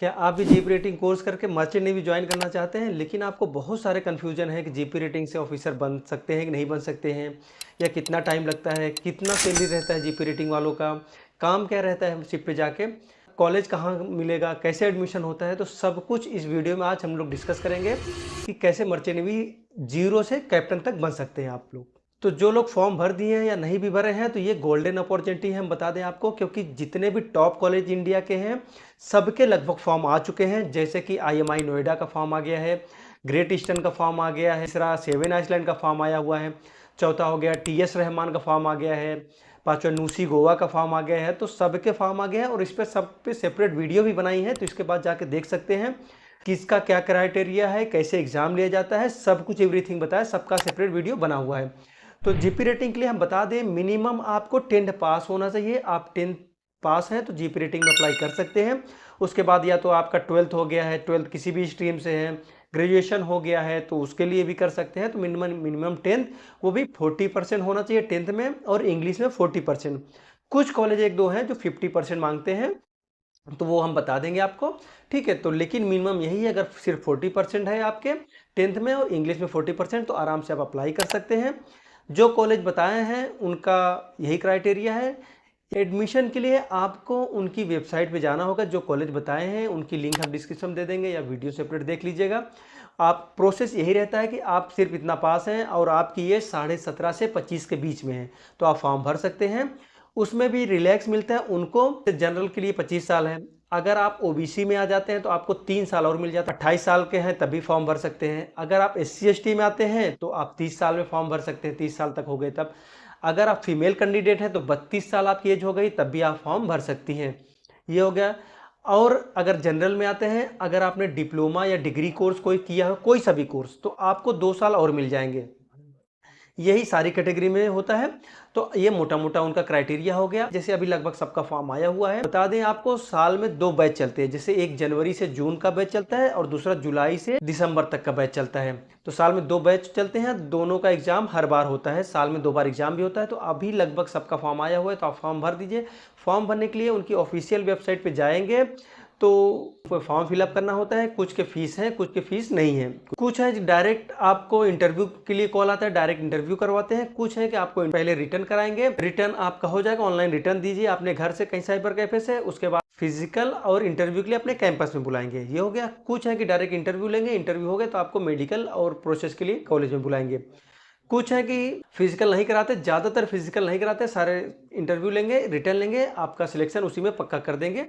क्या आप भी जीपी रेटिंग कोर्स करके मर्चेंट नेवी ज्वाइन करना चाहते हैं, लेकिन आपको बहुत सारे कन्फ्यूजन है कि जीपी रेटिंग से ऑफिसर बन सकते हैं कि नहीं बन सकते हैं, या कितना टाइम लगता है, कितना सैलरी रहता है जीपी रेटिंग वालों का, काम क्या रहता है शिप पे जाके, कॉलेज कहाँ मिलेगा, कैसे एडमिशन होता है, तो सब कुछ इस वीडियो में आज हम लोग डिस्कस करेंगे कि कैसे मर्चेंट नेवी जीरो से कैप्टन तक बन सकते हैं आप लोग। तो जो लोग फॉर्म भर दिए हैं या नहीं भी भरे हैं, तो ये गोल्डन अपॉर्चुनिटी है, हम बता दें आपको, क्योंकि जितने भी टॉप कॉलेज इंडिया के हैं सबके लगभग फॉर्म आ चुके हैं। जैसे कि आईएमआई नोएडा का फॉर्म आ गया है, ग्रेट ईस्टर्न का फॉर्म आ गया है, तीसरा सेवन आइसलैंड का फॉर्म आया हुआ है, चौथा हो गया टीएस रहमान का फॉर्म आ गया है, पांचवा न्यूसी गोवा का फॉर्म आ गया है। तो सबके फॉर्म आ गया है और इस पर सब पे सेपरेट वीडियो भी बनाई है, तो इसके बाद जाके देख सकते हैं किसका क्या क्राइटेरिया है, कैसे एग्जाम लिया जाता है, सब कुछ एवरीथिंग बताया, सबका सेपरेट वीडियो बना हुआ है। तो जीपी रेटिंग के लिए हम बता दें, मिनिमम आपको 10th पास होना चाहिए। आप 10th पास हैं तो जीपी रेटिंग में अप्लाई कर सकते हैं। उसके बाद या तो आपका 12th हो गया है, 12th किसी भी स्ट्रीम से है, ग्रेजुएशन हो गया है तो उसके लिए भी कर सकते हैं। तो मिनिमम 10th, वो भी 40% होना चाहिए 10th में, और इंग्लिश में 40%। कुछ कॉलेज एक दो हैं जो 50% मांगते हैं, तो वो हम बता देंगे आपको, ठीक है। तो लेकिन मिनिमम यही है, अगर सिर्फ 40% है आपके 10th में और इंग्लिश में 40%, तो आराम से आप अप्लाई कर सकते हैं। जो कॉलेज बताए हैं उनका यही क्राइटेरिया है। एडमिशन के लिए आपको उनकी वेबसाइट पे जाना होगा, जो कॉलेज बताए हैं उनकी लिंक हम डिस्क्रिप्शन में दे देंगे, या वीडियो सेपरेट देख लीजिएगा। आप प्रोसेस यही रहता है कि आप सिर्फ इतना पास हैं और आपकी ये 17.5 से 25 के बीच में है, तो आप फॉर्म भर सकते हैं। उसमें भी रिलैक्स मिलता है उनको। जनरल के लिए 25 साल है, अगर आप ओबीसी में आ जाते हैं तो आपको 3 साल और मिल जाता है। 28 साल के हैं तभी फॉर्म भर सकते हैं। अगर आप SC ST में आते हैं तो आप 30 साल में फॉर्म भर सकते हैं, 30 साल तक हो गए तब। अगर आप फीमेल कैंडिडेट हैं तो 32 साल आपकी एज हो गई तब भी आप फॉर्म भर सकती हैं। ये हो गया। और अगर जनरल में आते हैं, अगर आपने डिप्लोमा या डिग्री कोर्स कोई किया हो, कोई सा भी कोर्स, तो आपको 2 साल और मिल जाएंगे। यही सारी कैटेगरी में होता है। तो ये मोटा मोटा उनका क्राइटेरिया हो गया। जैसे अभी लगभग सबका फॉर्म आया हुआ है, बता दें आपको, साल में 2 बैच चलते हैं। जैसे एक जनवरी से जून का बैच चलता है और दूसरा जुलाई से दिसंबर तक का बैच चलता है। तो साल में 2 बैच चलते हैं, दोनों का एग्जाम हर बार होता है, साल में 2 बार एग्जाम भी होता है। तो अभी लगभग सबका फॉर्म आया हुआ है, तो आप फॉर्म भर दीजिए। फॉर्म भरने के लिए उनकी ऑफिशियल वेबसाइट पर जाएंगे तो फॉर्म फिलअप करना होता है। कुछ के फीस है, कुछ के फीस नहीं है। कुछ है डायरेक्ट आपको इंटरव्यू के लिए कॉल आता है, डायरेक्ट इंटरव्यू करवाते हैं। कुछ है कि आपको पहले रिटर्न कराएंगे, रिटर्न आपका हो जाएगा, ऑनलाइन रिटर्न दीजिए अपने घर से, कहीं साइबर कैफे से। उसके बाद फिजिकल और इंटरव्यू के लिए अपने कैंपस में बुलाएंगे, ये हो गया। कुछ है कि डायरेक्ट इंटरव्यू लेंगे, इंटरव्यू हो गया तो आपको मेडिकल और प्रोसेस के लिए कॉलेज में बुलाएंगे। कुछ है कि फिजिकल नहीं कराते, ज़्यादातर फिजिकल नहीं कराते, सारे इंटरव्यू लेंगे, रिटर्न लेंगे, आपका सिलेक्शन उसी में पक्का कर देंगे,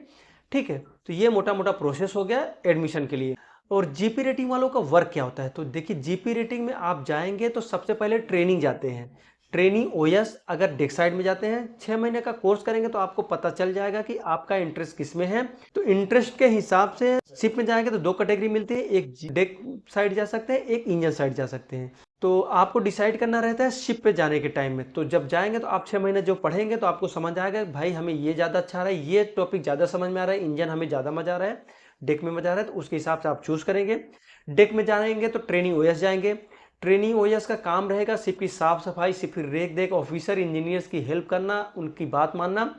ठीक है। तो ये मोटा मोटा प्रोसेस हो गया एडमिशन के लिए। और जीपी रेटिंग वालों का वर्क क्या होता है, तो देखिए, जीपी रेटिंग में आप जाएंगे तो सबसे पहले ट्रेनिंग जाते हैं। ट्रेनिंग ओएस अगर डेक्साइड में जाते हैं, 6 महीने का कोर्स करेंगे तो आपको पता चल जाएगा कि आपका इंटरेस्ट किस में है। तो इंटरेस्ट के हिसाब से शिप में जाएंगे तो 2 कैटेगरी मिलती है, एक डेक साइड जा सकते हैं, एक इंजन साइड जा सकते हैं। तो आपको डिसाइड करना रहता है शिप पे जाने के टाइम में। तो जब जाएंगे तो आप 6 महीने जो पढ़ेंगे तो आपको समझ आएगा भाई हमें ये ज़्यादा अच्छा आ रहा है, ये टॉपिक ज़्यादा समझ में आ रहा है, इंजन हमें ज़्यादा मजा आ रहा है, डेक में मजा आ रहा है, तो उसके हिसाब से आप चूज करेंगे। डेक में जाएंगे तो ट्रेनिंग ओएस जाएंगे। ट्रेनिंग ओएस का काम रहेगा शिप की साफ सफाई, शिप की रेख देख, ऑफिसर इंजीनियर्स की हेल्प करना, उनकी बात मानना।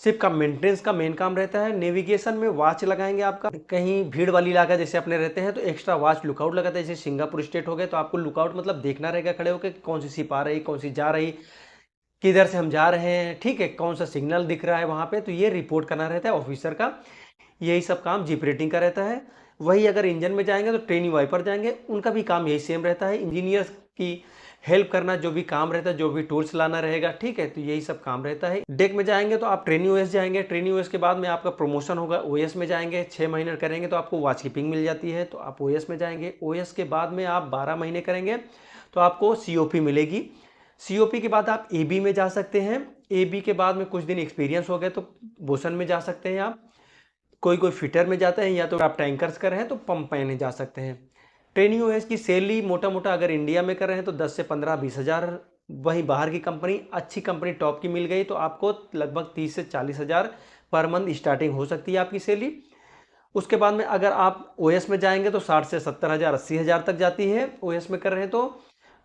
शिप का मेंटेनेंस का मेन काम रहता है। नेविगेशन में वॉच लगाएंगे आपका, कहीं भीड़ वाली इलाका जैसे अपने रहते हैं तो एक्स्ट्रा वॉच लुकआउट लगाता है। जैसे सिंगापुर स्टेट हो गए तो आपको लुकआउट मतलब देखना रहेगा खड़े होकर कौन सी शिप आ रही, कौन सी जा रही, किधर से हम जा रहे हैं, ठीक है, कौन सा सिग्नल दिख रहा है वहां पे, तो ये रिपोर्ट करना रहता है ऑफिसर का। यही सब काम जीप रेटिंग का रहता है। वही अगर इंजन में जाएंगे तो ट्रेनिंग वाइपर जाएंगे, उनका भी काम यही सेम रहता है, इंजीनियर्स की हेल्प करना, जो भी काम रहता है, जो भी टूल्स लाना रहेगा, ठीक है। तो यही सब काम रहता है। डेक में जाएंगे तो आप ट्रेनिंग ओएस जाएंगे, ट्रेनिंग ओएस के बाद में आपका प्रमोशन होगा, ओएस में जाएंगे, 6 महीने करेंगे तो आपको वॉच कीपिंग मिल जाती है, तो आप ओएस में जाएंगे। ओएस के बाद में आप 12 महीने करेंगे तो आपको सीओपी मिलेगी। सीओपी के बाद आप एबी में जा सकते हैं। एबी के बाद में कुछ दिन एक्सपीरियंस हो गए तो बोसन में जा सकते हैं आप। कोई कोई फिटर में जाते हैं, या तो आप टैंकर्स कर रहे हैं तो पंप मैन जा सकते हैं। ट्रेनिंग ओएस की सैलरी मोटा मोटा अगर इंडिया में कर रहे हैं तो 10 से 15-20 हज़ार। वहीं बाहर की कंपनी, अच्छी कंपनी टॉप की मिल गई तो आपको लगभग 30 से 40 हज़ार पर मंथ स्टार्टिंग हो सकती है आपकी सैलरी। उसके बाद में अगर आप ओएस में जाएंगे तो 60 से 70 हज़ार, 80 हज़ार तक जाती है ओएस में कर रहे हैं तो।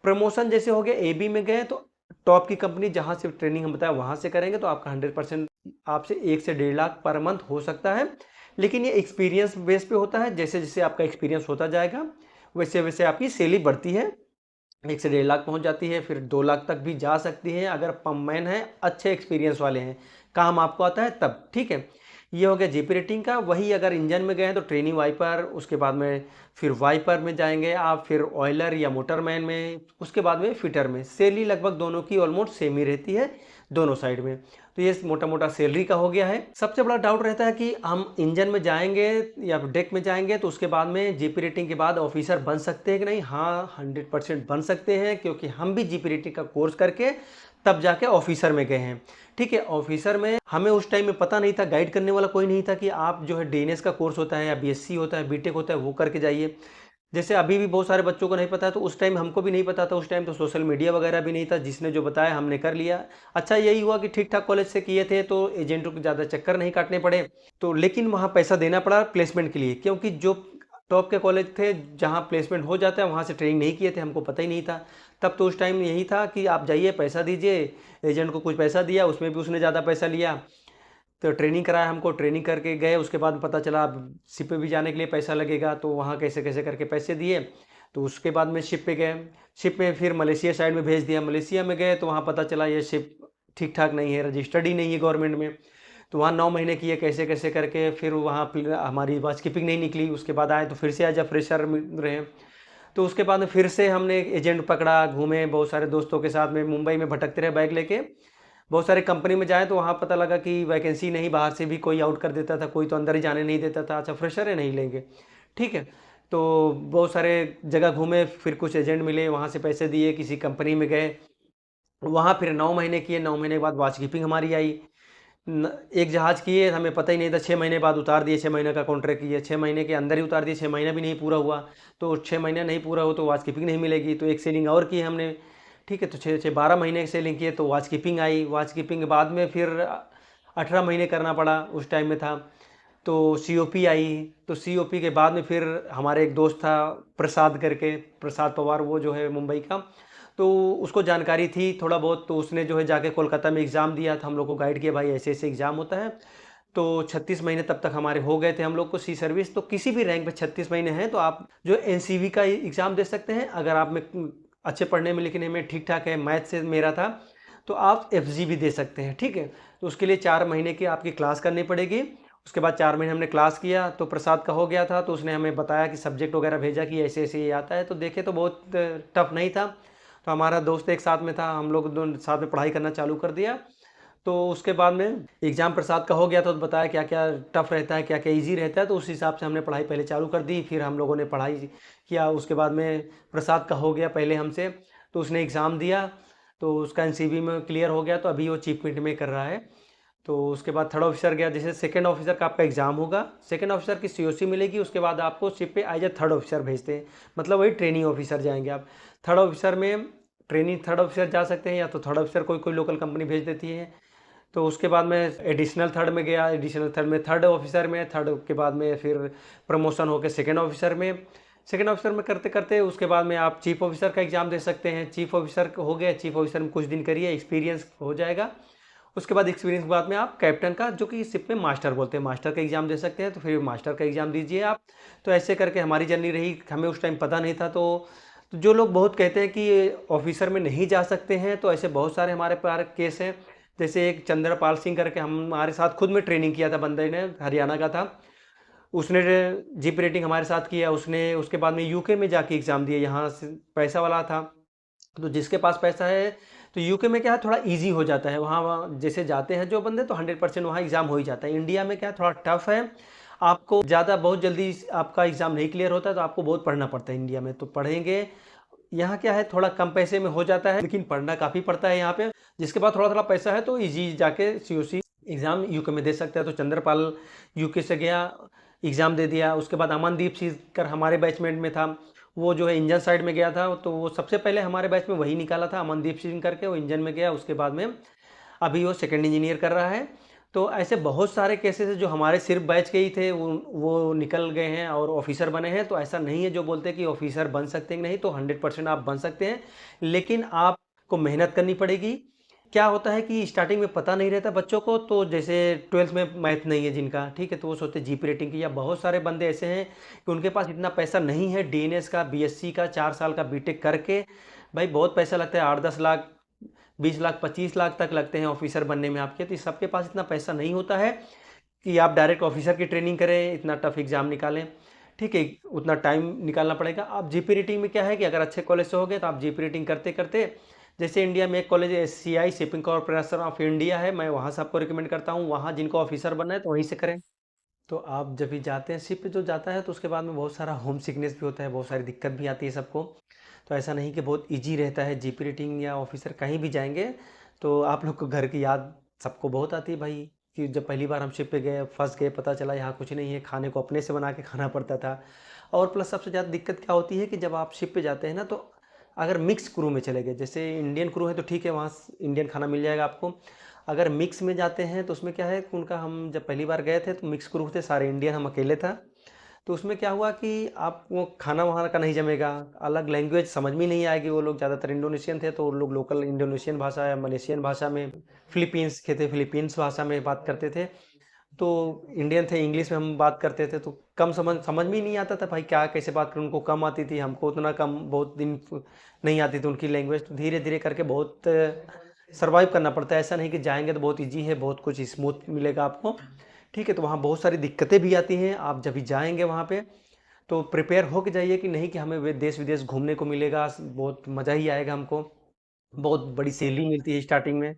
प्रमोशन जैसे हो गया, एबी में गए तो टॉप की कंपनी जहां से ट्रेनिंग हम बताया वहां से करेंगे तो आपका 100% आपसे 1 से 1.5 लाख पर मंथ हो सकता है, लेकिन ये एक्सपीरियंस बेस पे होता है, जैसे जैसे आपका एक्सपीरियंस होता जाएगा वैसे वैसे आपकी सैलरी बढ़ती है, 1 से 1.5 लाख पहुंच जाती है, फिर 2 लाख तक भी जा सकती है अगर पम्पमैन है, अच्छे एक्सपीरियंस वाले हैं, काम आपको आता है तब। ठीक है, ये हो गया जीपी रेटिंग का। वही अगर इंजन में गए हैं तो ट्रेनिंग वाइपर, उसके बाद में फिर वाइपर में जाएंगे आप, फिर ऑयलर या मोटरमैन में, उसके बाद में फिटर में। सैलरी लगभग दोनों की ऑलमोस्ट सेम ही रहती है दोनों साइड में। तो ये मोटा मोटा सैलरी का हो गया है। सबसे बड़ा डाउट रहता है कि हम इंजन में जाएंगे या डेक में जाएंगे तो उसके बाद में जीपी रेटिंग के बाद ऑफिसर बन सकते हैं कि नहीं। हाँ, 100% बन सकते हैं, क्योंकि हम भी जीपी रेटिंग का कोर्स करके तब जाके ऑफिसर में गए हैं। ठीक है, ऑफिसर में हमें उस टाइम में पता नहीं था, गाइड करने वाला कोई नहीं था कि आप जो है डीएनएस का कोर्स होता है या बीएससी होता है, बीटेक होता है, वो करके जाइए। जैसे अभी भी बहुत सारे बच्चों को नहीं पता है, तो उस टाइम हमको भी नहीं पता था। उस टाइम तो सोशल मीडिया वगैरह भी नहीं था, जिसने जो बताया हमने कर लिया। अच्छा यही हुआ कि ठीक ठाक कॉलेज से किए थे तो एजेंटों के ज़्यादा चक्कर नहीं काटने पड़े। तो लेकिन वहाँ पैसा देना पड़ा प्लेसमेंट के लिए, क्योंकि जो टॉप के कॉलेज थे जहाँ प्लेसमेंट हो जाता है वहाँ से ट्रेनिंग नहीं किए थे, हमको पता ही नहीं था। तब तो उस टाइम यही था कि आप जाइए पैसा दीजिए, एजेंट को कुछ पैसा दिया, उसमें भी उसने ज़्यादा पैसा लिया। तो ट्रेनिंग कराया हमको, ट्रेनिंग करके गए, उसके बाद पता चला अब शिप पे भी जाने के लिए पैसा लगेगा, तो वहाँ कैसे कैसे करके पैसे दिए। तो उसके बाद में शिप पे गए, शिप में फिर मलेशिया साइड में भेज दिया। मलेशिया में गए तो वहाँ पता चला ये शिप ठीक ठाक नहीं है, रजिस्टर्ड ही नहीं है गवर्नमेंट में। तो वहाँ 9 महीने किए कैसे कैसे करके, फिर वहाँ हमारी बात कीपिंग नहीं निकली। उसके बाद आए तो फिर से एज अ फ्रेशर रहे। तो उसके बाद में फिर से हमने एक एजेंट पकड़ा, घूमे बहुत सारे दोस्तों के साथ में, मुंबई में भटकते रहे बैग लेके। बहुत सारे कंपनी में जाए तो वहाँ पता लगा कि वैकेंसी नहीं, बाहर से भी कोई आउट कर देता था, कोई तो अंदर ही जाने नहीं देता था। अच्छा फ्रेशर है, नहीं लेंगे। ठीक है, तो बहुत सारे जगह घूमे, फिर कुछ एजेंट मिले, वहाँ से पैसे दिए, किसी कंपनी में गए, वहाँ फिर 9 महीने किए। 9 महीने के बाद वॉच कीपिंग हमारी आई। एक जहाज़ किए, हमें पता ही नहीं था, 6 महीने बाद उतार दिए। 6 महीने का कॉन्ट्रैक्ट किए, 6 महीने के अंदर ही उतार दिए, 6 महीना भी नहीं पूरा हुआ। तो 6 महीना नहीं पूरा हो तो वॉच कीपिंग नहीं मिलेगी, तो एक सेलिंग और की हमने। ठीक है, तो 12 महीने की सेलिंग किए तो वॉच कीपिंग आई। वॉच कीपिंग के बाद में फिर 18 महीने करना पड़ा, उस टाइम में था। तो सीओपी आई। तो सीओपी के बाद में फिर हमारे एक दोस्त था प्रसाद करके, प्रसाद पवार, वो जो है मुंबई का, तो उसको जानकारी थी थोड़ा बहुत, तो उसने जो है जाके कोलकाता में एग्ज़ाम दिया था, हम लोग को गाइड किया, भाई ऐसे ऐसे एग्ज़ाम होता है। तो 36 महीने तब तक हमारे हो गए थे हम लोग को सी सर्विस। तो किसी भी रैंक पे 36 महीने हैं तो आप जो एनसीवी का एग्ज़ाम दे सकते हैं। अगर आप में अच्छे पढ़ने में लिखने में ठीक ठाक है, मैथ से मेरा था, तो आप एफजी भी दे सकते हैं। ठीक है, तो उसके लिए 4 महीने की आपकी क्लास करनी पड़ेगी। उसके बाद 4 महीने हमने क्लास किया तो प्रसाद का हो गया था। तो उसने हमें बताया कि सब्जेक्ट वगैरह भेजा कि ऐसे ऐसे ये आता है। तो देखे तो बहुत टफ नहीं था। तो हमारा दोस्त एक साथ में था, हम लोग दोनों साथ में पढ़ाई करना चालू कर दिया। तो उसके बाद में एग्ज़ाम प्रसाद का हो गया था, तो बताया क्या क्या टफ रहता है, क्या क्या इजी रहता है। तो उस हिसाब से हमने पढ़ाई पहले चालू कर दी, फिर हम लोगों ने पढ़ाई किया। उसके बाद में प्रसाद का हो गया पहले हमसे, तो उसने एग्ज़ाम दिया, तो उसका एनसीबी में क्लियर हो गया, तो अभी वो चीफ मिनट में कर रहा है। तो उसके बाद थर्ड ऑफिसर गया, जैसे सेकंड ऑफिसर का आपका एग्ज़ाम होगा, सेकंड ऑफिसर की सीओसी मिलेगी, उसके बाद आपको शिप पे एज ए थर्ड ऑफिसर भेजते हैं, मतलब वही ट्रेनिंग ऑफिसर जाएंगे आप। थर्ड ऑफिसर में ट्रेनिंग थर्ड ऑफिसर जा सकते हैं, या तो थर्ड ऑफिसर कोई कोई लोकल कंपनी भेज देती है। तो उसके बाद में एडिशनल थर्ड में गया, एडिशनल थर्ड में थर्ड ऑफिसर में, थर्ड के बाद में फिर प्रमोशन होकर सेकेंड ऑफिसर में। सेकेंड ऑफिसर में करते करते उसके बाद में आप चीफ ऑफिसर का एग्ज़ाम दे सकते हैं। चीफ ऑफिसर हो गया, चीफ ऑफिसर में कुछ दिन करिए, एक्सपीरियंस हो जाएगा। उसके बाद एक्सपीरियंस के बाद में आप कैप्टन का, जो कि शिप में मास्टर बोलते हैं, मास्टर का एग्ज़ाम दे सकते हैं। तो फिर मास्टर का एग्ज़ाम दीजिए आप। तो ऐसे करके हमारी जर्नी रही, हमें उस टाइम पता नहीं था। तो जो लोग बहुत कहते हैं कि ऑफिसर में नहीं जा सकते हैं, तो ऐसे बहुत सारे हमारे पास केस हैं। जैसे एक चंद्रपाल सिंह करके हमारे साथ खुद में ट्रेनिंग किया था बंदे ने, हरियाणा का था। उसने जीप रेटिंग हमारे साथ किया, उसने उसके बाद में यूके में जाके एग्ज़ाम दिए। यहाँ से पैसा वाला था, तो जिसके पास पैसा है तो यूके में क्या है, थोड़ा इजी हो जाता है। वहाँ जैसे जाते हैं जो बंदे, तो 100% वहाँ एग्ज़ाम हो ही जाता है। इंडिया में क्या है, थोड़ा टफ है, आपको ज़्यादा बहुत जल्दी आपका एग्ज़ाम नहीं क्लियर होता है, तो आपको बहुत पढ़ना पड़ता है इंडिया में। तो पढ़ेंगे, यहाँ क्या है थोड़ा कम पैसे में हो जाता है, लेकिन पढ़ना काफ़ी पड़ता है यहाँ पे। जिसके पास थोड़ा थोड़ा पैसा है तो ईजी जाके सीओसी एग्ज़ाम यूके में दे सकता है। तो चंद्रपाल यूके से गया, एग्ज़ाम दे दिया। उसके बाद अमनदीप सीकर हमारे बैचमेंट में था, वो जो है इंजन साइड में गया था। तो वो सबसे पहले हमारे बैच में वही निकाला था, अमनदीप सिंह करके, वो इंजन में गया। उसके बाद में अभी वो सेकेंड इंजीनियर कर रहा है। तो ऐसे बहुत सारे केसेस हैं जो हमारे सिर्फ बैच के ही थे, वो निकल गए हैं और ऑफिसर बने हैं। तो ऐसा नहीं है जो बोलते हैं कि ऑफिसर बन सकते हैं नहीं, तो 100% आप बन सकते हैं, लेकिन आपको मेहनत करनी पड़ेगी। क्या होता है कि स्टार्टिंग में पता नहीं रहता बच्चों को, तो जैसे 12th में मैथ नहीं है जिनका, ठीक है, तो वो सोचते जीपी रेटिंग की। या बहुत सारे बंदे ऐसे हैं कि उनके पास इतना पैसा नहीं है, डीएनएस का, बीएससी का 4 साल का बीटेक करके, भाई बहुत पैसा लगता है, 8-10 लाख, 20 लाख, 25 लाख तक लगते हैं ऑफिसर बनने में आपके। तो इस सबके पास इतना पैसा नहीं होता है कि आप डायरेक्ट ऑफिसर की ट्रेनिंग करें, इतना टफ एग्जाम निकालें, ठीक है, उतना टाइम निकालना पड़ेगा। आप जीपी रेटिंग में क्या है कि अगर अच्छे कॉलेज से हो गए तो आप जीपी रेटिंग करते करते, जैसे इंडिया में एक college SCI, shipping corporation of India है, मैं वहाँ से आपको रिकमेंड करता हूँ। वहाँ जिनको ऑफिसर बनना है तो वहीं से करें। तो आप जब भी जाते हैं, शिप पे जो जाता है तो उसके बाद में बहुत सारा होम सिकनेस भी होता है, बहुत सारी दिक्कत भी आती है सबको। तो ऐसा नहीं कि बहुत इजी रहता है जीपी रेटिंग, या ऑफिसर कहीं भी जाएंगे तो आप लोग को घर की याद सबको बहुत आती है भाई। कि जब पहली बार हम शिप पे गए, फंस गए, पता चला यहाँ कुछ नहीं है, खाने को अपने से बना के खाना पड़ता था। और प्लस सबसे ज़्यादा दिक्कत क्या होती है कि जब आप शिप पे जाते हैं ना, तो अगर मिक्स क्रू में चले गए, जैसे इंडियन क्रू है तो ठीक है, वहाँ इंडियन खाना मिल जाएगा आपको। अगर मिक्स में जाते हैं तो उसमें क्या है कि उनका, हम जब पहली बार गए थे तो मिक्स ग्रुप थे सारे इंडियन, हम अकेले था। तो उसमें क्या हुआ कि आपको खाना वहाँ का नहीं जमेगा, अलग लैंग्वेज समझ में नहीं आएगी। वो लोग ज़्यादातर इंडोनेशियन थे, तो वो लोग लोकल इंडोनेशियन भाषा या मलेशियन भाषा में, फिलीपींस के थे, फिलीपींस भाषा में बात करते थे। तो इंडियन थे, इंग्लिश में हम बात करते थे, तो कम समझ समझ में ही नहीं आता था भाई क्या कैसे बात करूँ। उनको कम आती थी, हमको उतना कम, बहुत दिन नहीं आती थी उनकी लैंग्वेज। तो धीरे धीरे करके बहुत सर्वाइव करना पड़ता है। ऐसा नहीं कि जाएंगे तो बहुत इजी है, बहुत कुछ स्मूथ मिलेगा आपको, ठीक है। तो वहाँ बहुत सारी दिक्कतें भी आती हैं। आप जब भी जाएंगे वहाँ पे तो प्रिपेयर होके जाइए कि नहीं कि हमें देश विदेश घूमने को मिलेगा, बहुत मज़ा ही आएगा हमको, बहुत बड़ी सैलरी मिलती है स्टार्टिंग में।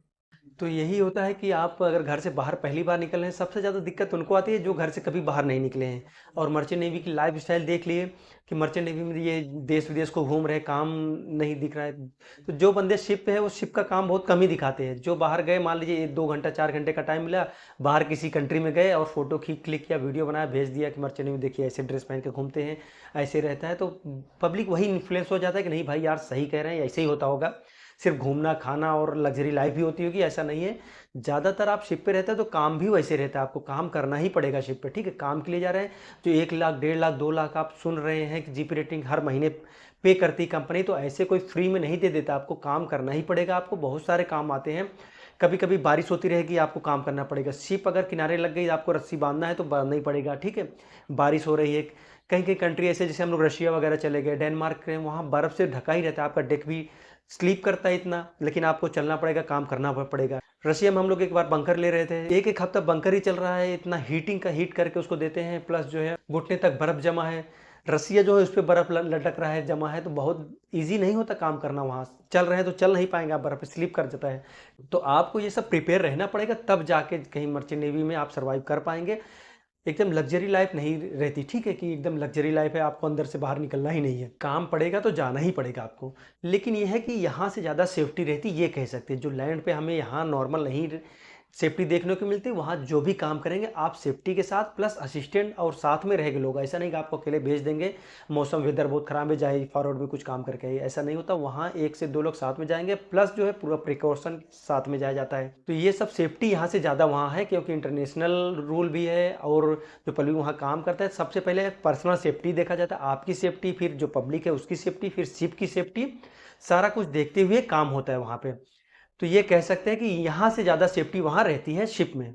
तो यही होता है कि आप अगर घर से बाहर पहली बार निकल रहे हैं, सबसे ज़्यादा दिक्कत उनको आती है जो घर से कभी बाहर नहीं निकले हैं। और मर्चेंट नेवी की लाइफ स्टाइल देख लिए कि मर्चेंट नेवी में ये देश विदेश को घूम रहे हैं, काम नहीं दिख रहा है। तो जो बंदे शिप पे है वो शिप का काम बहुत कम ही दिखाते हैं। जो बाहर गए, मान लीजिए 2 घंटा 4 घंटे का टाइम मिला, बाहर किसी कंट्री में गए और फोटो खींच क्लिक किया, वीडियो बनाया, भेज दिया कि मर्चेंट नेवी देखिए ऐसे ड्रेस पहन के घूमते हैं, ऐसे रहता है। तो पब्लिक वही इन्फ्लुएंस हो जाता है कि नहीं भाई यार सही कह रहे हैं, ऐसे ही होता होगा, सिर्फ घूमना खाना और लग्जरी लाइफ ही होती होगी। ऐसा नहीं है, ज़्यादातर आप शिप पे रहते हैं तो काम भी वैसे रहता है, आपको काम करना ही पड़ेगा शिप पे, ठीक है। काम के लिए जा रहे हैं, जो 1 लाख 1.5 लाख 2 लाख आप सुन रहे हैं कि जीपी रेटिंग हर महीने पे करती कंपनी, तो ऐसे कोई फ्री में नहीं दे देता, आपको काम करना ही पड़ेगा। आपको बहुत सारे काम आते हैं, कभी कभी बारिश होती रहेगी, आपको काम करना पड़ेगा। शिप अगर किनारे लग गई, आपको रस्सी बांधना है तो बांधना ही पड़ेगा, ठीक है। बारिश हो रही है, कहीं कहीं कंट्री ऐसे, जैसे हम लोग रशिया वगैरह चले गए, डेनमार्क गए, वहाँ बर्फ़ से ढका ही रहता है, आपका डेक भी स्लीप करता है इतना, लेकिन आपको चलना पड़ेगा, काम करना पड़ेगा। रशिया में हम लोग एक बार बंकर ले रहे थे, एक एक हफ्ता बंकर ही चल रहा है, इतना हीटिंग का हीट करके उसको देते हैं, प्लस जो है घुटने तक बर्फ जमा है। रसिया जो है उस पर बर्फ लटक रहा है, जमा है, तो बहुत ईजी नहीं होता काम करना। वहाँ चल रहे हैं तो चल नहीं पाएंगे आप, बर्फ स्लिप कर जाता है। तो आपको ये सब प्रिपेयर रहना पड़ेगा, तब जाके कहीं मर्चेंट नेवी में आप सर्वाइव कर पाएंगे। एकदम लग्जरी लाइफ नहीं रहती, ठीक है, कि एकदम लग्जरी लाइफ है, आपको अंदर से बाहर निकलना ही नहीं है, काम पड़ेगा तो जाना ही पड़ेगा आपको। लेकिन ये है कि यहाँ से ज़्यादा सेफ्टी रहती, ये कह सकते हैं। जो लैंड पे हमें यहाँ नॉर्मल नहीं सेफ्टी देखने को मिलती, वहाँ जो भी काम करेंगे आप सेफ्टी के साथ, प्लस असिस्टेंट और साथ में रहेंगे लोग। ऐसा नहीं कि आपको अकेले भेज देंगे, मौसम वेदर बहुत ख़राब है, जाए फॉरवर्ड में कुछ काम करके आइए, ऐसा नहीं होता। वहाँ 1 से 2 लोग साथ में जाएंगे, प्लस जो है पूरा प्रिकॉशन साथ में जाया जाता है। तो ये सब सेफ्टी यहाँ से ज़्यादा वहाँ है, क्योंकि इंटरनेशनल रूल भी है। और जो पब्लिक वहाँ काम करता है, सबसे पहले पर्सनल सेफ्टी देखा जाता है, आपकी सेफ्टी, फिर जो पब्लिक है उसकी सेफ्टी, फिर शिप की सेफ्टी, सारा कुछ देखते हुए काम होता है वहाँ पे। तो ये कह सकते हैं कि यहाँ से ज़्यादा सेफ्टी वहाँ रहती है शिप में।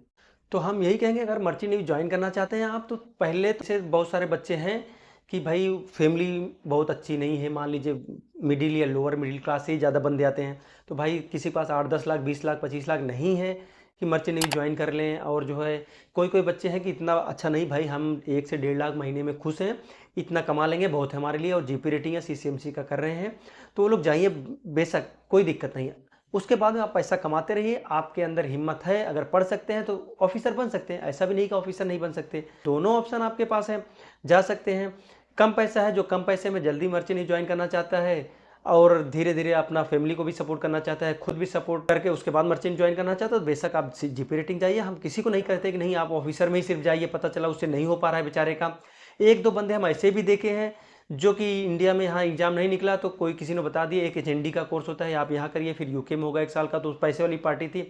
तो हम यही कहेंगे, अगर मर्चेंट नेवी ज्वाइन करना चाहते हैं आप, तो पहले से बहुत सारे बच्चे हैं कि भाई फैमिली बहुत अच्छी नहीं है, मान लीजिए मिडिल या लोअर मिडिल क्लास से ही ज़्यादा बंदे आते हैं। तो भाई किसी के पास 8-10 लाख 20 लाख 25 लाख नहीं है कि मर्चेंट नेवी ज्वाइन कर लें। और जो है कोई कोई बच्चे हैं कि इतना अच्छा नहीं भाई, हम 1 से 1.5 लाख महीने में खुश हैं, इतना कमा लेंगे बहुत है हमारे लिए, और जीपी रेटिंग या सीसीएमसी का कर रहे हैं, तो वो लोग जाइए, बेशक कोई दिक्कत नहीं है। उसके बाद में आप पैसा कमाते रहिए, आपके अंदर हिम्मत है, अगर पढ़ सकते हैं तो ऑफिसर बन सकते हैं, ऐसा भी नहीं कि ऑफिसर नहीं बन सकते। दोनों ऑप्शन आपके पास है, जा सकते हैं। कम पैसा है, जो कम पैसे में जल्दी मर्चेंट नेवी ज्वाइन करना चाहता है और धीरे धीरे अपना फैमिली को भी सपोर्ट करना चाहता है, खुद भी सपोर्ट करके उसके बाद मर्चेंट ज्वाइन करना चाहता है, तो बेशक आप जीपी रेटिंग जाइए। हम किसी को नहीं कहते कि नहीं आप ऑफिसर में ही सिर्फ जाइए, पता चला उससे नहीं हो पा रहा है बेचारे का। 1-2 बंदे हम ऐसे भी देखे हैं जो कि इंडिया में यहाँ एग्जाम नहीं निकला, तो कोई किसी ने बता दिया एक एचएनडी का कोर्स होता है, आप यहाँ करिए, फिर यूके में होगा 1 साल का, तो उस पैसे वाली पार्टी थी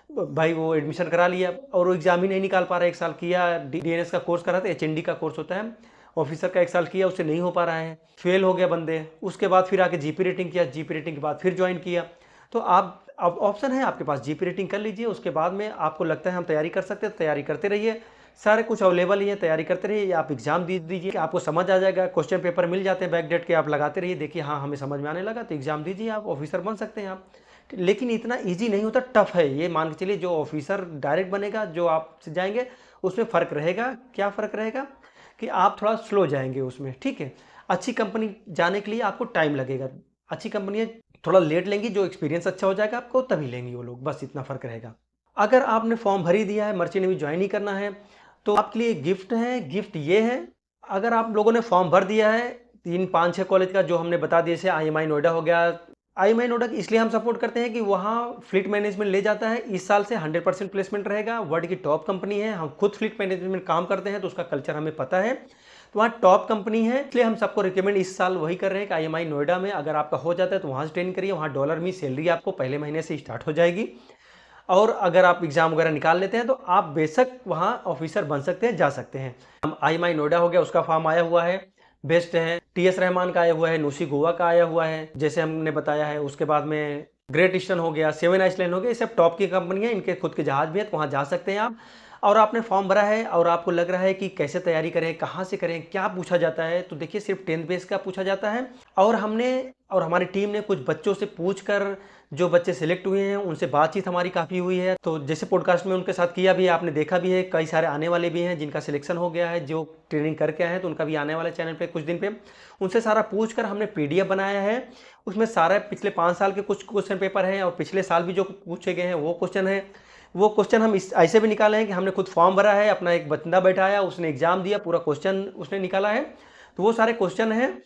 भाई, वो एडमिशन करा लिया और वो एग्जाम ही नहीं निकाल पा रहा है। 1 साल किया, डीएनएस का कोर्स करा था, एचएनडी का कोर्स होता है, ऑफिसर का 1 साल किया, उससे नहीं हो पा रहा है, फेल हो गया बंदे। उसके बाद फिर आके जीपी रेटिंग किया, जीपी रेटिंग के बाद फिर ज्वाइन किया। तो आप अब ऑप्शन है आपके पास, जीपी रेटिंग कर लीजिए। उसके बाद में आपको लगता है हम तैयारी कर सकते हैं तो तैयारी करते रहिए, सारे कुछ अवेलेबल ही है, तैयारी करते रहिए। आप एग्जाम दे दीजिए, आपको समझ आ जाएगा। क्वेश्चन पेपर मिल जाते हैं बैक डेट के, आप लगाते रहिए, देखिए हाँ हमें समझ में आने लगा तो एग्जाम दीजिए, आप ऑफिसर बन सकते हैं आप। लेकिन इतना ईजी नहीं होता, टफ है ये, मान के चलिए। जो ऑफिसर डायरेक्ट बनेगा, जो आपसे जाएंगे, उसमें फ़र्क रहेगा। क्या फ़र्क रहेगा कि आप थोड़ा स्लो जाएंगे उसमें, ठीक है। अच्छी कंपनी जाने के लिए आपको टाइम लगेगा, अच्छी कंपनियाँ थोड़ा लेट लेंगी, जो एक्सपीरियंस अच्छा हो जाएगा आपको तभी लेंगी वो लोग, बस इतना फ़र्क रहेगा। अगर आपने फॉर्म भर ही दिया है, मर्चेंट नेवी ज्वाइन ही करना है, तो आपके लिए गिफ्ट है। गिफ्ट ये है, अगर आप लोगों ने फॉर्म भर दिया है 3, 5, 6 कॉलेज का जो हमने बता दिया, जैसे आईएमआई नोएडा हो गया। आईएमआई नोएडा इसलिए हम सपोर्ट करते हैं कि वहाँ फ्लीट मैनेजमेंट ले जाता है, इस साल से 100% प्लेसमेंट रहेगा। वर्ल्ड की टॉप कंपनी है, हम खुद फ्लीट मैनेजमेंट में काम करते हैं तो उसका कल्चर हमें पता है। तो वहाँ टॉप कंपनी है, इसलिए हम सबको रिकमेंड इस साल वही कर रहे हैं कि आईएमआई नोएडा में अगर आपका हो जाता है तो वहाँ से ट्रेन करिए। वहाँ डॉलर में सैलरी आपको पहले महीने से स्टार्ट हो जाएगी, और अगर आप एग्जाम वगैरह निकाल लेते हैं तो आप बेशक वहाँ ऑफिसर बन सकते हैं, जा सकते हैं। हम आईएमआई नोएडा हो गया, उसका फॉर्म आया हुआ है, बेस्ट है। टीएस रहमान का आया हुआ है, नूसी गोवा का आया हुआ है, जैसे हमने बताया है। उसके बाद में ग्रेट ईस्टर्न हो गया, सेवन आइसलैंड हो गया, ये सब टॉप की कंपनी है, इनके खुद के जहाज भी है, तो वहाँ जा सकते हैं आप। और आपने फॉर्म भरा है और आपको लग रहा है कि कैसे तैयारी करें, कहाँ से करें, क्या पूछा जाता है, तो देखिए सिर्फ 10th बेस का पूछा जाता है। और हमने और हमारी टीम ने कुछ बच्चों से पूछकर, जो बच्चे सिलेक्ट हुए हैं उनसे बातचीत हमारी काफ़ी हुई है, तो जैसे पॉडकास्ट में उनके साथ किया भी है, आपने देखा भी है। कई सारे आने वाले भी हैं जिनका सिलेक्शन हो गया है, जो ट्रेनिंग करके आए हैं, तो उनका भी आने वाला चैनल पे कुछ दिन पे। उनसे सारा पूछ कर हमने पीडीएफ बनाया है, उसमें सारा पिछले 5 साल के कुछ क्वेश्चन पेपर हैं, और पिछले साल भी जो पूछे गए हैं वो क्वेश्चन है। वो क्वेश्चन हम इस ऐसे भी निकाले हैं कि हमने खुद फॉर्म भरा है, अपना एक बंदा बैठाया, उसने एग्जाम दिया, पूरा क्वेश्चन उसने निकाला है। तो वो सारे क्वेश्चन हैं,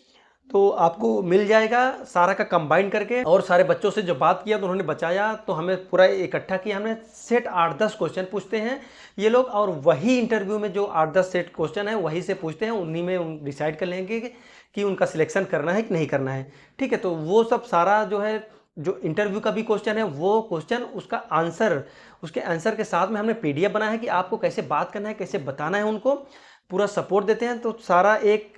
तो आपको मिल जाएगा सारा का कंबाइन करके। और सारे बच्चों से जो बात किया तो उन्होंने बचाया, तो हमें पूरा इकट्ठा किया हमने। सेट 8-10 क्वेश्चन पूछते हैं ये लोग, और वही इंटरव्यू में जो 8-10 सेट क्वेश्चन है वही से पूछते हैं, उन्हीं में डिसाइड कर लेंगे कि उनका सिलेक्शन करना है कि नहीं करना है, ठीक है। तो वो सब सारा जो है, जो इंटरव्यू का भी क्वेश्चन है वो क्वेश्चन, उसका आंसर, उसके आंसर के साथ में हमने पीडीएफ बनाया है कि आपको कैसे बात करना है, कैसे बताना है, उनको पूरा सपोर्ट देते हैं। तो सारा एक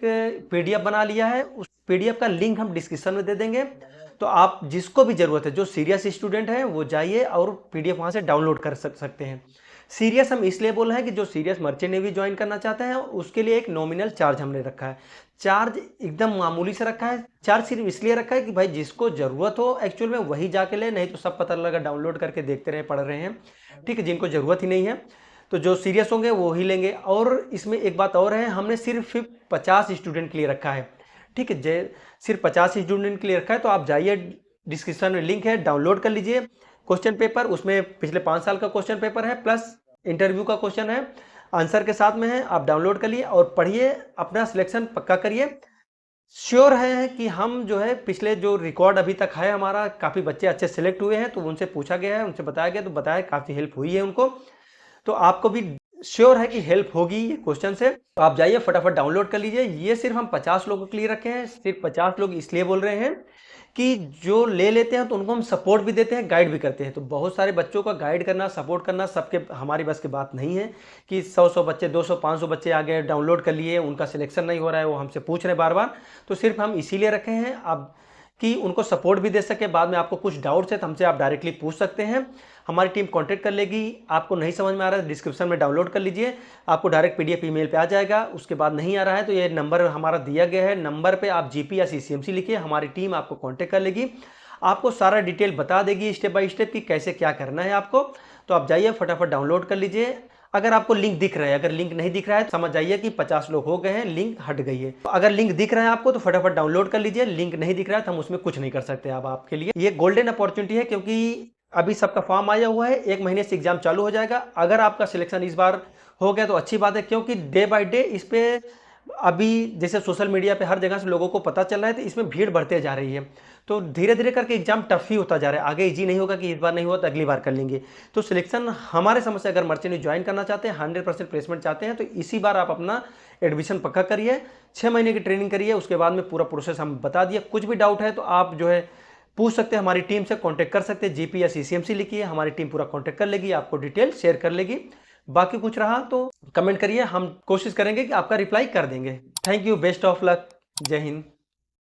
पीडीएफ बना लिया है, उस पीडीएफ का लिंक हम डिस्क्रिप्शन में दे देंगे। तो आप जिसको भी ज़रूरत है, जो सीरियस स्टूडेंट है वो जाइए और पीडीएफ वहाँ से डाउनलोड कर सकते हैं। सीरियस हम इसलिए बोल रहे हैं कि जो सीरियस मर्चेंट नेवी ज्वाइन करना चाहते हैं उसके लिए एक नॉमिनल चार्ज हमने रखा है। चार्ज एकदम मामूली से रखा है। चार्ज सिर्फ इसलिए रखा है कि भाई जिसको ज़रूरत हो एक्चुअल में वही जाके ले, नहीं तो सब पता लगा डाउनलोड करके देखते रहे, पढ़ रहे हैं, ठीक है। जिनको ज़रूरत ही नहीं है तो जो सीरियस होंगे वो ही लेंगे। और इसमें एक बात और है, हमने सिर्फ 50 स्टूडेंट के लिए रखा है, ठीक है। सिर्फ 50 स्टूडेंट के लिए रखा है, तो आप जाइए, डिस्क्रिप्शन में लिंक है, डाउनलोड कर लीजिए क्वेश्चन पेपर। उसमें पिछले 5 साल का क्वेश्चन पेपर है, प्लस इंटरव्यू का क्वेश्चन है, आंसर के साथ में है। आप डाउनलोड कर लिए और पढ़िए, अपना सिलेक्शन पक्का करिए। श्योर है कि हम जो है, पिछले जो रिकॉर्ड अभी तक है हमारा, काफ़ी बच्चे अच्छे सेलेक्ट हुए हैं, तो उनसे पूछा गया है, उनसे बताया गया, तो बताया काफ़ी हेल्प हुई है उनको। तो आपको भी श्योर है कि हेल्प होगी ये क्वेश्चन से। तो आप जाइए फटाफट डाउनलोड कर लीजिए। ये सिर्फ हम 50 लोगों के लिए रखे हैं। सिर्फ 50 लोग इसलिए बोल रहे हैं कि जो ले लेते हैं तो उनको हम सपोर्ट भी देते हैं, गाइड भी करते हैं। तो बहुत सारे बच्चों का गाइड करना, सपोर्ट करना सबके हमारी बस की बात नहीं है कि 100 बच्चे, 200-500 बच्चे आ गए, डाउनलोड कर लिए, उनका सिलेक्शन नहीं हो रहा है, वो हमसे पूछ रहे बार बार। तो सिर्फ हम इसीलिए रखे हैं अब कि उनको सपोर्ट भी दे सके। बाद में आपको कुछ डाउट्स है तो हमसे आप डायरेक्टली पूछ सकते हैं, हमारी टीम कांटेक्ट कर लेगी। आपको नहीं समझ में आ रहा है, डिस्क्रिप्शन में डाउनलोड कर लीजिए, आपको डायरेक्ट पीडीएफ ईमेल पे आ जाएगा। उसके बाद नहीं आ रहा है तो ये नंबर हमारा दिया गया है, नंबर पे आप जीपी या सीसीएमसी लिखिए, हमारी टीम आपको कांटेक्ट कर लेगी, आपको सारा डिटेल बता देगी स्टेप बाय स्टेप कि कैसे क्या करना है आपको। तो आप जाइए फटाफट डाउनलोड कर लीजिए। अगर आपको लिंक दिख रहा है, अगर लिंक नहीं दिख रहा है तो समझ जाइए कि 50 लोग हो गए हैं, लिंक हट गई है। तो अगर लिंक दिख रहा है आपको तो फटाफट डाउनलोड कर लीजिए, लिंक नहीं दिख रहा है तो हम उसमें कुछ नहीं कर सकते। अब आपके लिए ये गोल्डन अपॉर्चुनिटी है, क्योंकि अभी सबका फॉर्म आया हुआ है, 1 महीने से एग्जाम चालू हो जाएगा। अगर आपका सिलेक्शन इस बार हो गया तो अच्छी बात है, क्योंकि डे बाय डे इस पे अभी जैसे सोशल मीडिया पे हर जगह से लोगों को पता चल रहा है, तो इसमें भीड़ बढ़ते जा रही है। तो धीरे धीरे करके एग्जाम टफ ही होता जा रहा है, आगे इजी नहीं होगा कि इस बार नहीं हुआ तो अगली बार कर लेंगे। तो सिलेक्शन हमारे समझ से, अगर मर्चेंट ज्वाइन करना चाहते हैं, 100% प्लेसमेंट चाहते हैं, तो इसी बार आप अपना एडमिशन पक्का करिए, 6 महीने की ट्रेनिंग करिए। उसके बाद में पूरा प्रोसेस हम बता दिए। कुछ भी डाउट है तो आप जो है पूछ सकते हैं, हमारी टीम से कांटेक्ट कर सकते हैं, जीपी या सीसीएमसी लिखिए, हमारी टीम पूरा कांटेक्ट कर लेगी, आपको डिटेल शेयर कर लेगी। बाकी कुछ रहा तो कमेंट करिए, हम कोशिश करेंगे कि आपका रिप्लाई कर देंगे। Thank you, best of luck, जय हिंद।